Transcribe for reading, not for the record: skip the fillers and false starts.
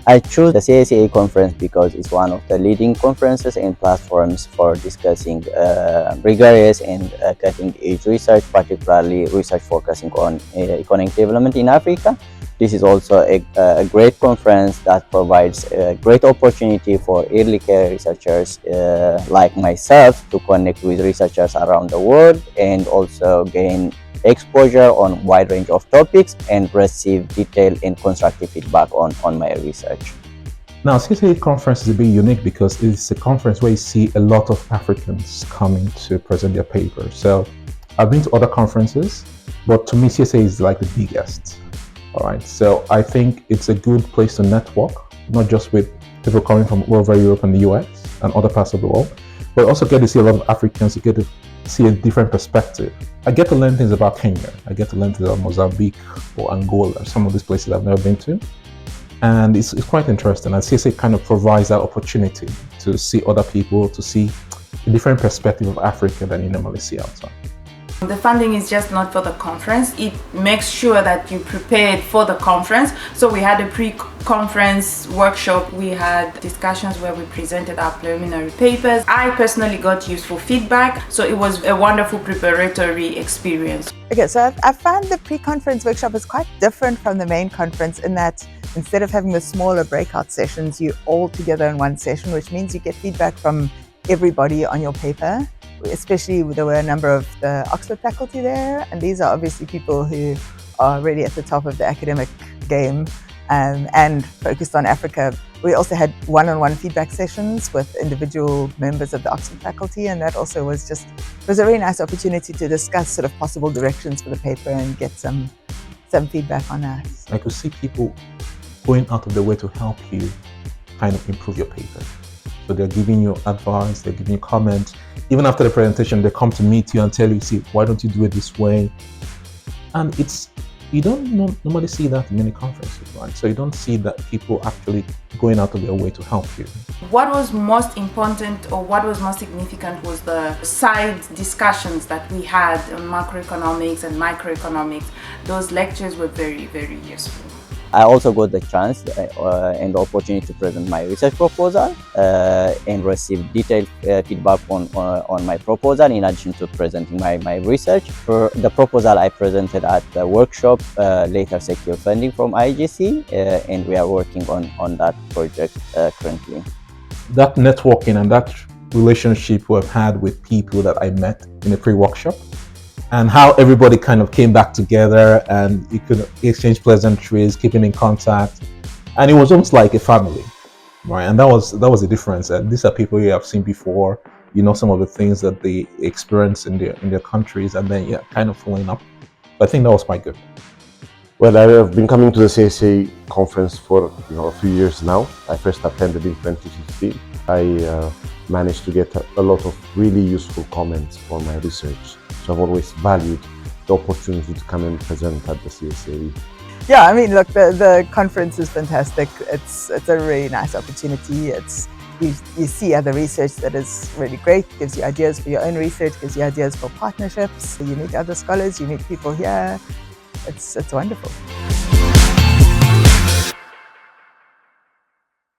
I chose the CSAE Conference because it's one of the leading conferences and platforms for discussing rigorous and cutting-edge research, particularly research focusing on economic development in Africa. This is also a great conference that provides a great opportunity for early career researchers like myself to connect with researchers around the world and also gain exposure on a wide range of topics and receive detailed and constructive feedback on my research. Now, CSAE Conference is a bit unique because it's a conference where you see a lot of Africans coming to present their papers. So I've been to other conferences, but to me, CSAE is like the biggest. All right, so I think it's a good place to network, not just with people coming from all over Europe and the US and other parts of the world, but also get to see a lot of Africans, you get to see a different perspective. I get to learn things about Kenya, I get to learn things about Mozambique or Angola, some of these places I've never been to. And it's quite interesting. And CSA kind of provides that opportunity to see other people, to see a different perspective of Africa than you normally see outside. The funding is just not for the conference, it makes sure that you prepared for the conference. So we had a pre-conference workshop, we had discussions where we presented our preliminary papers. I personally got useful feedback, so it was a wonderful preparatory experience. Okay, so I found the pre-conference workshop is quite different from the main conference in that instead of having the smaller breakout sessions, you're all together in one session, which means you get feedback from everybody on your paper. Especially there were a number of the Oxford faculty there, and these are obviously people who are really at the top of the academic game and focused on Africa. We also had one-on-one feedback sessions with individual members of the Oxford faculty, and that also was a really nice opportunity to discuss sort of possible directions for the paper and get some feedback on that. I could see people going out of their way to help you kind of improve your paper. So they're giving you advice, they're giving you comments. Even after the presentation, they come to meet you and tell you, see, why don't you do it this way? And you don't normally see that in many conferences, right? So you don't see that people actually going out of their way to help you. What was most important or what was most significant was the side discussions that we had on macroeconomics and microeconomics. Those lectures were very, very useful. I also got the chance and the opportunity to present my research proposal and receive detailed feedback on my proposal in addition to presenting my research. For the proposal I presented at the workshop, later secured funding from IGC, and we are working on that project currently. That networking and that relationship we've had with people that I met in the pre-workshop, and how everybody kind of came back together and you could exchange pleasantries, keeping in contact, and it was almost like a family, right? And that was the difference. And these are people you have seen before, you know some of the things that they experience in their countries, and then kind of following up. I think that was quite good. Well, I have been coming to the CSAE conference for a few years now. I first attended in 2015. I managed to get a lot of really useful comments for my research. So I've always valued the opportunity to come and present at the CSAE. Yeah, I mean, look, the conference is fantastic. It's a really nice opportunity. You see other research that is really great, gives you ideas for your own research, gives you ideas for partnerships. You meet other scholars, you meet people here. It's wonderful.